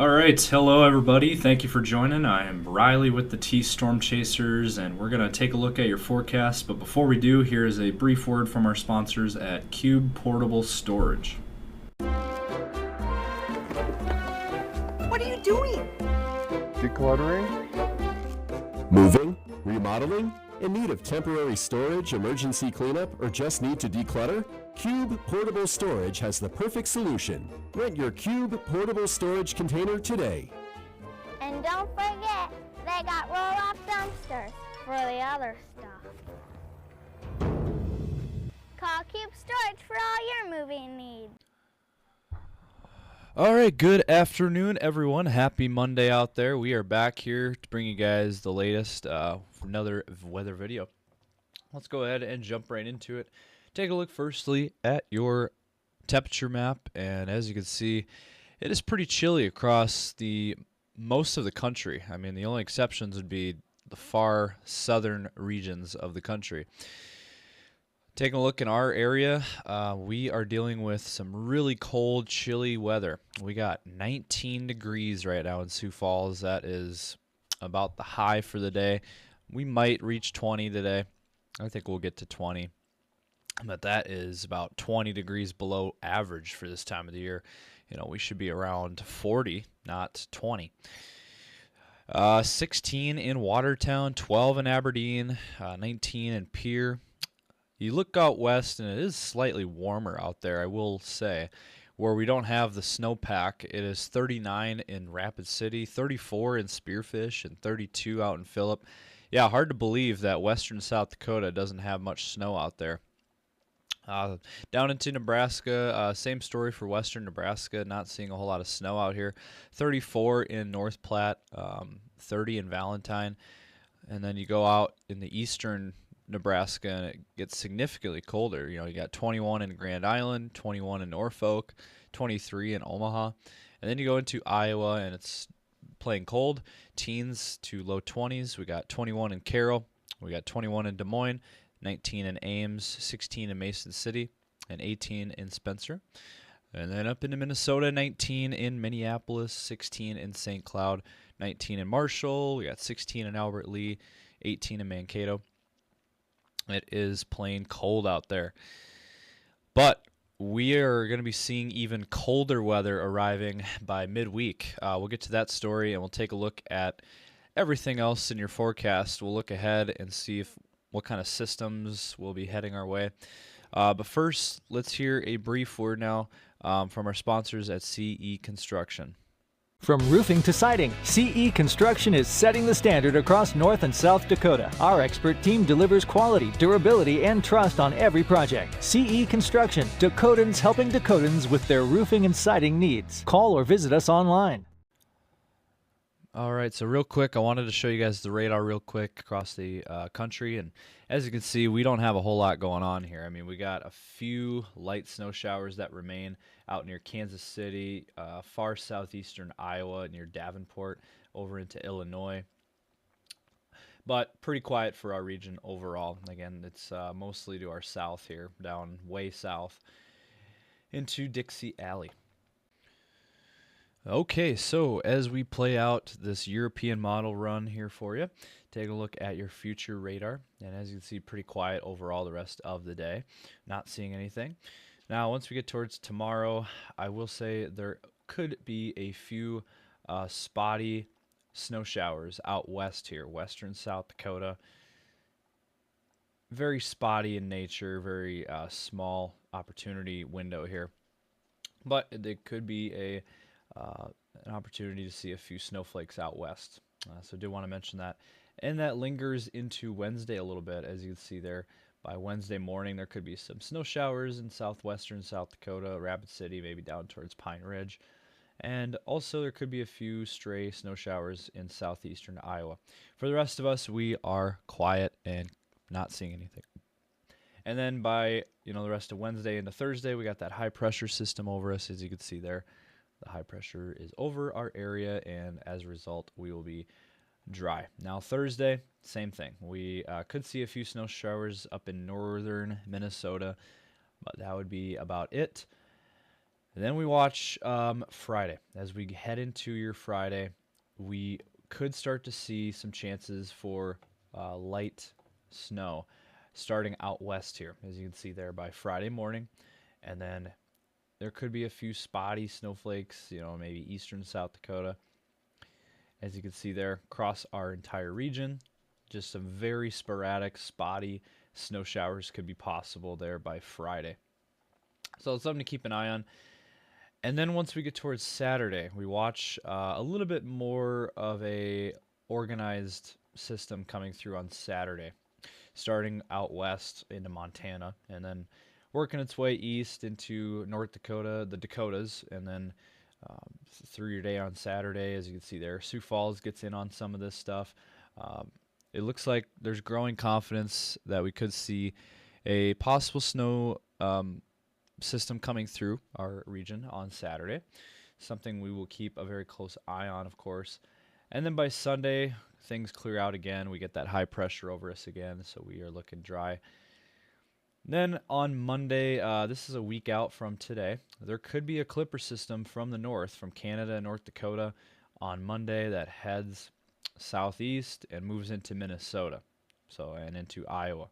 All right, hello everybody. Thank you for joining. I am Riley with the T Storm Chasers, and we're going to take a look at your forecast. But before we do, here is a brief word from our sponsors at Cube Portable Storage. What are you doing? Decluttering? Moving? Remodeling? In need of temporary storage, emergency cleanup, or just need to declutter? Cube Portable Storage has the perfect solution. Rent your Cube Portable Storage container today. And don't forget, they got roll-off dumpsters for the other stuff. Call Cube Storage for all your moving needs. All right, good afternoon, everyone. Happy Monday out there. We are back here to bring you guys the latest for another weather video. Let's go ahead and jump right into it. Take a look firstly at your temperature map, and as you can see, it is pretty chilly across the most of the country. I mean, the only exceptions would be the far southern regions of the country. Taking a look in our area, we are dealing with some really cold, chilly weather. We got 19 degrees right now in Sioux Falls. That is about the high for the day. We might reach 20 today. I think we'll get to 20. But that is about 20 degrees below average for this time of the year. You know, we should be around 40, not 20. 16 in Watertown, 12 in Aberdeen, 19 in Pierre. You look out west, and it is slightly warmer out there, I will say. Where we don't have the snowpack, it is 39 in Rapid City, 34 in Spearfish, and 32 out in Phillip. Yeah, hard to believe that western South Dakota doesn't have much snow out there. Down into Nebraska, same story for western Nebraska, not seeing a whole lot of snow out here. 34 in North Platte, 30 in Valentine. And then you go out in the eastern Nebraska, and it gets significantly colder. You know, you got 21 in Grand Island, 21 in Norfolk, 23 in Omaha. And then you go into Iowa, and it's playing cold. Teens to low 20s. We got 21 in Carroll. We got 21 in Des Moines, 19 in Ames, 16 in Mason City, and 18 in Spencer. And then up into Minnesota, 19 in Minneapolis, 16 in St. Cloud, 19 in Marshall. We got 16 in Albert Lee, 18 in Mankato. It is plain cold out there. But we are going to be seeing even colder weather arriving by midweek. We'll get to that story, and we'll take a look at everything else in your forecast. We'll look ahead and see what kind of systems will be heading our way. But first, let's hear a brief word now from our sponsors at CE Construction. From roofing to siding, CE Construction is setting the standard across North and South Dakota. Our expert team delivers quality, durability, and trust on every project. CE Construction, Dakotans helping Dakotans with their roofing and siding needs. Call or visit us online. All right, so real quick, I wanted to show you guys the radar real quick across the country. And as you can see, we don't have a whole lot going on here. I mean, we got a few light snow showers that remain out near Kansas City, far southeastern Iowa, near Davenport, over into Illinois. But pretty quiet for our region overall. Again, it's mostly to our south here, down way south into Dixie Alley. Okay, so as we play out this European model run here for you, take a look at your future radar. And as you can see, pretty quiet overall the rest of the day. Not seeing anything. Now, once we get towards tomorrow, I will say there could be a few spotty snow showers out west here, western South Dakota. Very spotty in nature, very small opportunity window here. But there could be an opportunity to see a few snowflakes out west. So I did want to mention that. And that lingers into Wednesday a little bit. As you can see there, by Wednesday morning, there could be some snow showers in southwestern South Dakota, Rapid City, maybe down towards Pine Ridge. And also there could be a few stray snow showers in southeastern Iowa. For the rest of us, we are quiet and not seeing anything. And then by the rest of Wednesday into Thursday, we got that high pressure system over us, as you can see there. The high pressure is over our area, and as a result, we will be dry. Now Thursday, same thing. We could see a few snow showers up in northern Minnesota, but that would be about it. And then we watch Friday. As we head into your Friday, we could start to see some chances for light snow starting out west here, as you can see there by Friday morning. And then there could be a few spotty snowflakes, maybe eastern South Dakota. As you can see there, across our entire region, just some very sporadic, spotty snow showers could be possible there by Friday. So it's something to keep an eye on. And then once we get towards Saturday, we watch a little bit more of a organized system coming through on Saturday, starting out west into Montana, and then working its way east into North Dakota, the Dakotas, and then through your day on Saturday, as you can see there, Sioux Falls gets in on some of this stuff. It looks like there's growing confidence that we could see a possible snow system coming through our region on Saturday, something we will keep a very close eye on, of course. And then by Sunday, things clear out again. We get that high pressure over us again, so we are looking dry. Then on Monday, this is a week out from today, there could be a clipper system from the north, from Canada and North Dakota on Monday that heads southeast and moves into Minnesota, and into Iowa.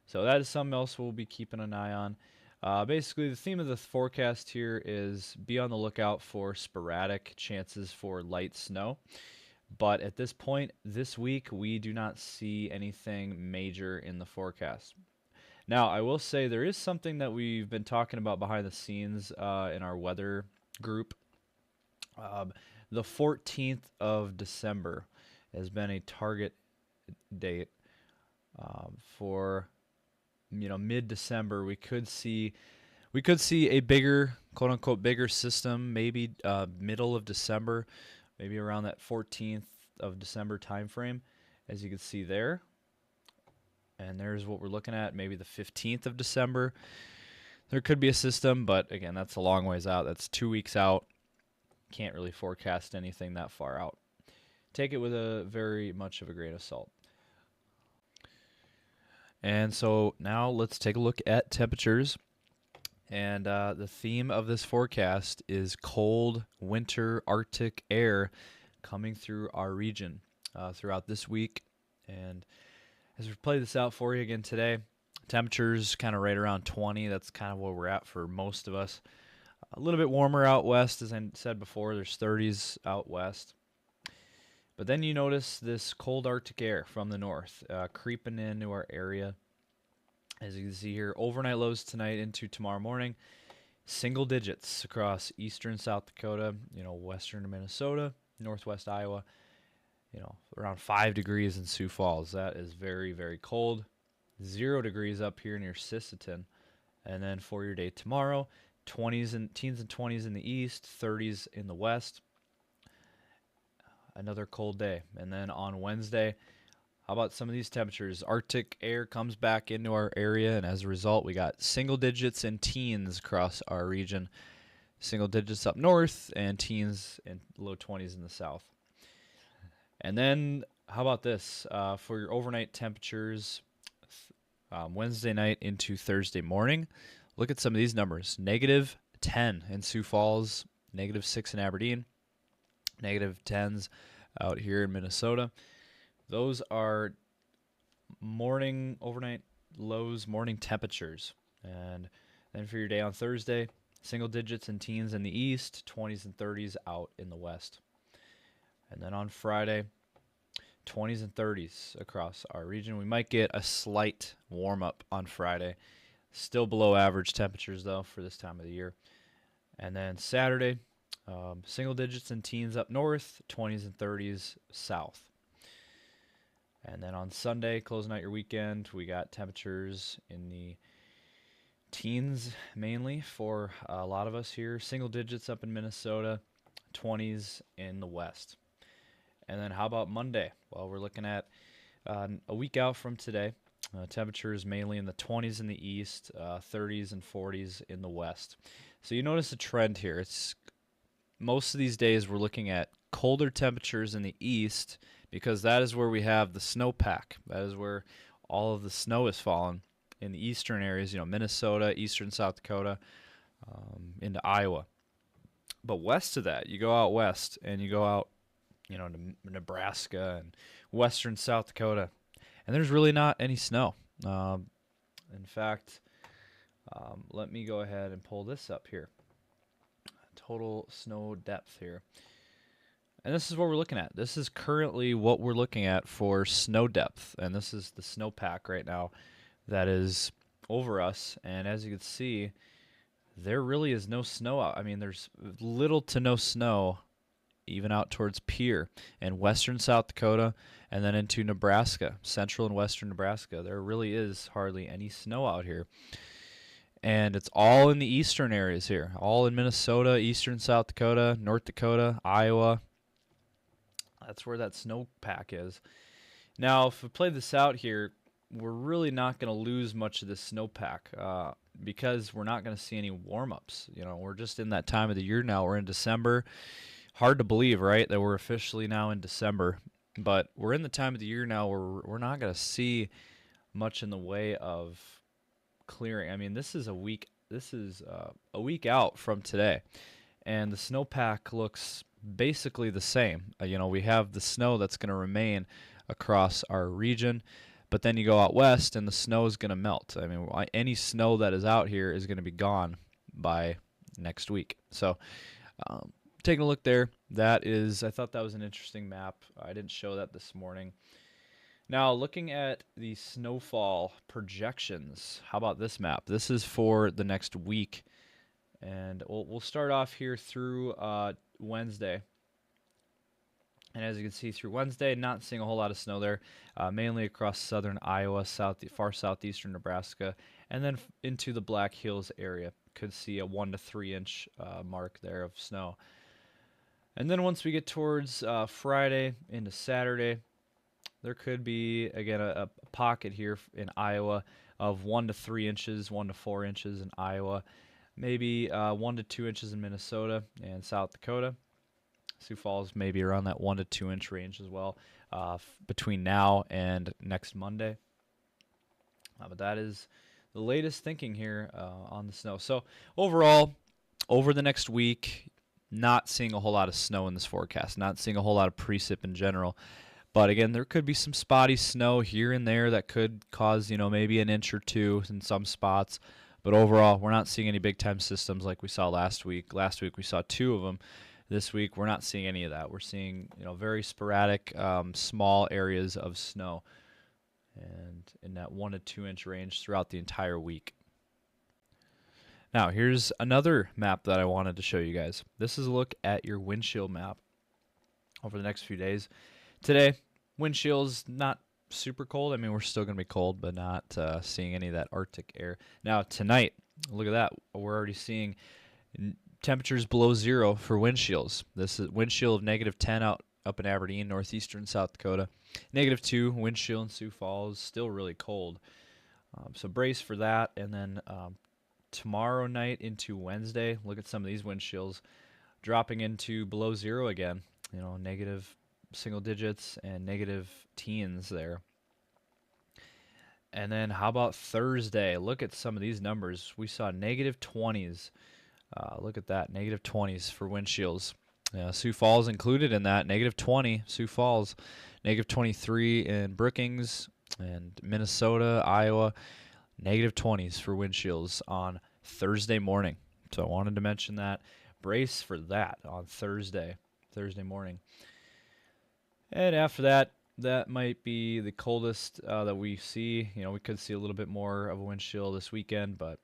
So that is something else we'll be keeping an eye on. Basically, the theme of the forecast here is be on the lookout for sporadic chances for light snow. But at this point, this week, we do not see anything major in the forecast. Now, I will say there is something that we've been talking about behind the scenes in our weather group. The 14th of December has been a target date for mid-December. We could see a bigger, quote unquote, bigger system, maybe middle of December, maybe around that 14th of December time frame, as you can see there. And there's what we're looking at, maybe the 15th of December. There could be a system, but again, that's a long ways out. That's 2 weeks out. Can't really forecast anything that far out. Take it with a very much of a grain of salt. And so now let's take a look at temperatures. And the theme of this forecast is cold winter Arctic air coming through our region throughout this week. And as we play this out for you again today, temperatures kind of right around 20. That's kind of where we're at for most of us. A little bit warmer out west, as I said before. There's 30s out west. But then you notice this cold Arctic air from the north creeping into our area. As you can see here, overnight lows tonight into tomorrow morning. Single digits across eastern South Dakota, western Minnesota, northwest Iowa. Around 5 degrees in Sioux Falls. That is very, very cold. 0 degrees up here near Sisseton. And then for your day tomorrow, teens and 20s in the east, 30s in the west. Another cold day. And then on Wednesday, how about some of these temperatures? Arctic air comes back into our area, and as a result, we got single digits and teens across our region. Single digits up north and teens and low 20s in the south. And then, how about this? For your overnight temperatures, Wednesday night into Thursday morning, look at some of these numbers. -10 in Sioux Falls, -6 in Aberdeen, -10s out here in Minnesota. Those are overnight lows, morning temperatures. And then for your day on Thursday, single digits and teens in the east, 20s and 30s out in the west. And then on Friday, 20s and 30s across our region. We might get a slight warm-up on Friday. Still below average temperatures, though, for this time of the year. And then Saturday, single digits and teens up north, 20s and 30s south. And then on Sunday, closing out your weekend, we got temperatures in the teens mainly for a lot of us here. Single digits up in Minnesota, 20s in the west. And then how about Monday? Well, we're looking at a week out from today. Temperatures mainly in the 20s in the east, 30s and 40s in the west. So you notice a trend here. It's most of these days we're looking at colder temperatures in the east because that is where we have the snowpack. That is where all of the snow is falling in the eastern areas, Minnesota, eastern South Dakota, into Iowa. But west of that, you go out west and you go out, to Nebraska and western South Dakota, and there's really not any snow. In fact, let me go ahead and pull this up here. Total snow depth here. And this is what we're looking at. This is currently what we're looking at for snow depth. And this is the snowpack right now that is over us. And as you can see, there really is no snow out. I mean, there's little to no snow even out towards Pierre and western South Dakota and then into Nebraska, central and western Nebraska. There really is hardly any snow out here. And it's all in the eastern areas here, all in Minnesota, eastern South Dakota, North Dakota, Iowa. That's where that snowpack is. Now, if we play this out here, we're really not going to lose much of this snowpack because we're not going to see any warm-ups. We're just in that time of the year now. We're in December. Hard to believe, right, that we're officially now in December. But we're in the time of the year now where we're not going to see much in the way of clearing. I mean, this is a week out from today, and the snowpack looks basically the same. We have the snow that's going to remain across our region, but then you go out west and the snow is going to melt. I mean, any snow that is out here is going to be gone by next week. So taking a look there, I thought that was an interesting map. I didn't show that this morning. Now, looking at the snowfall projections, how about this map? This is for the next week, and we'll start off here through Wednesday. And as you can see, through Wednesday, not seeing a whole lot of snow there, mainly across southern Iowa, far southeastern Nebraska, and then into the Black Hills area. Could see a 1 to 3 inch mark there of snow. And then once we get towards Friday into Saturday, there could be, again, a pocket here in Iowa of 1 to 3 inches, 1 to 4 inches in Iowa, maybe 1 to 2 inches in Minnesota and South Dakota. Sioux Falls maybe around that 1 to 2 inch range as well between now and next Monday. But that is the latest thinking here on the snow. So overall, over the next week, not seeing a whole lot of snow in this forecast, not seeing a whole lot of precip in general. But again, there could be some spotty snow here and there that could cause, maybe an inch or two in some spots. But overall, we're not seeing any big-time systems like we saw last week. Last week we saw 2 of them. This week we're not seeing any of that. We're seeing, very sporadic, small areas of snow, and in that 1 to 2 inch range throughout the entire week. Now, here's another map that I wanted to show you guys. This is a look at your wind chill map over the next few days. Today, wind chill's not super cold. I mean, we're still going to be cold, but not seeing any of that Arctic air. Now, tonight, look at that. We're already seeing temperatures below 0 for wind chills. This is wind chill of -10 up in Aberdeen, northeastern South Dakota. -2 wind chill in Sioux Falls, still really cold. So brace for that. And then tomorrow night into Wednesday, look at some of these wind chills dropping into below 0 again. Negative single digits and negative teens there. And then how about Thursday? Look at some of these numbers. We saw -20s. Look at that, -20s for wind chills. Sioux Falls included in that, -20 Sioux Falls, -23 in Brookings and Minnesota, Iowa, -20s for wind chills on Thursday morning. So I wanted to mention that. Brace for that on Thursday morning. And after that, that might be the coldest that we see. We could see a little bit more of a wind chill this weekend, but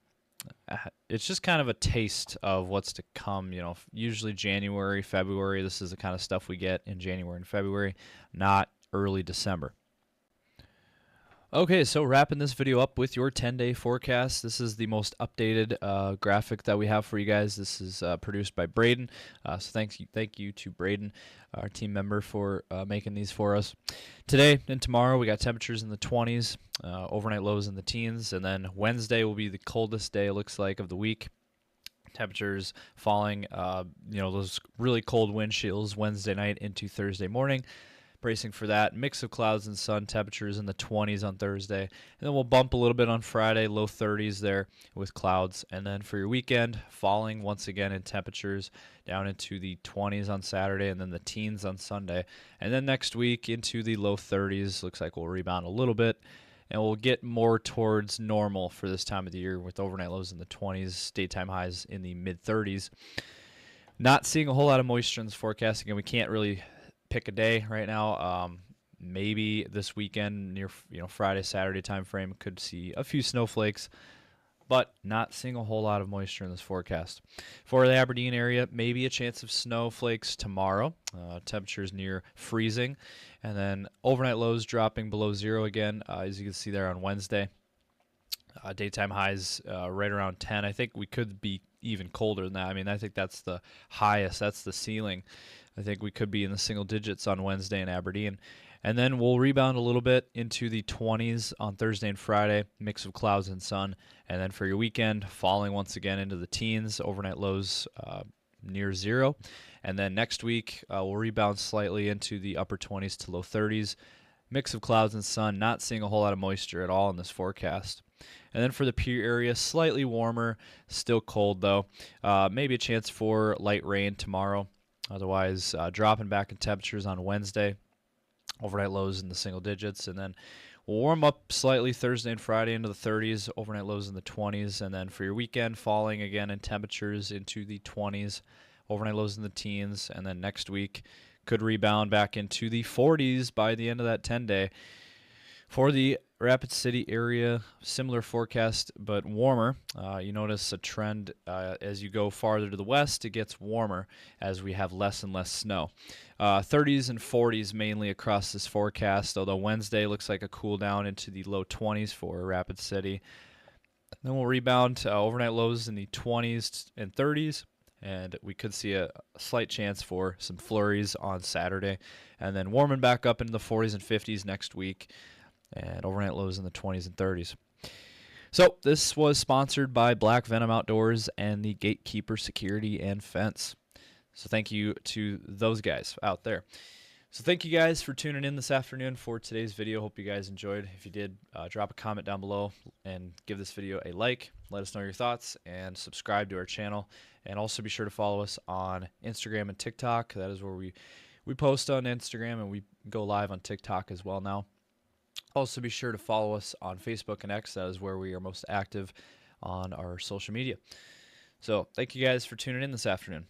it's just kind of a taste of what's to come. Usually January, February, this is the kind of stuff we get in January and February, not early December. Okay, so wrapping this video up with your 10-day forecast. This is the most updated graphic that we have for you guys. This is produced by Braden. So thank you to Braden, our team member, for making these for us. Today and tomorrow we got temperatures in the 20s, overnight lows in the teens, and then Wednesday will be the coldest day, it looks like, of the week. Temperatures falling, those really cold wind chills Wednesday night into Thursday morning. bracing for that. Mix of clouds and sun, temperatures in the 20s on Thursday. And then we'll bump a little bit on Friday, low 30s there with clouds. And then for your weekend, falling once again in temperatures down into the 20s on Saturday and then the teens on Sunday. And then next week into the low 30s. Looks like we'll rebound a little bit. And we'll get more towards normal for this time of the year with overnight lows in the 20s, daytime highs in the mid-30s. Not seeing a whole lot of moisture in this forecast. Again, we can't really pick a day right now. Maybe this weekend near Friday, Saturday time frame could see a few snowflakes, but not seeing a whole lot of moisture in this forecast. For the Aberdeen area, maybe a chance of snowflakes tomorrow. Temperatures near freezing. And then overnight lows dropping below zero again, as you can see there on Wednesday. Daytime highs right around 10. I think we could be even colder than that. I mean, I think that's the highest. That's the ceiling. I think we could be in the single digits on Wednesday in Aberdeen. And then we'll rebound a little bit into the 20s on Thursday and Friday, mix of clouds and sun. And then for your weekend, falling once again into the teens, overnight lows near zero. And then next week, we'll rebound slightly into the upper 20s to low 30s. Mix of clouds and sun, not seeing a whole lot of moisture at all in this forecast. And then for the Pierre area, slightly warmer, still cold though. Maybe a chance for light rain tomorrow. Otherwise, dropping back in temperatures on Wednesday. Overnight lows in the single digits. And then we'll warm up slightly Thursday and Friday into the 30s. Overnight lows in the 20s. And then for your weekend, falling again in temperatures into the 20s. Overnight lows in the teens. And then next week could rebound back into the 40s by the end of that 10-day. For the Rapid City area, similar forecast, but warmer. You notice a trend as you go farther to the west, it gets warmer as we have less and less snow. 30s and 40s mainly across this forecast, although Wednesday looks like a cool down into the low 20s for Rapid City. Then we'll rebound overnight lows in the 20s and 30s, and we could see a slight chance for some flurries on Saturday, and then warming back up into the 40s and 50s next week. And overnight lows in the 20s and 30s. So this was sponsored by Black Venom Outdoors and the Gatekeeper Security and Fence. So thank you to those guys out there. So thank you guys for tuning in this afternoon for today's video. Hope you guys enjoyed. If you did, drop a comment down below and give this video a like. Let us know your thoughts and subscribe to our channel. And also be sure to follow us on Instagram and TikTok. That is where we post on Instagram and we go live on TikTok as well now. Also, be sure to follow us on Facebook and X. That is where we are most active on our social media. So, thank you guys for tuning in this afternoon.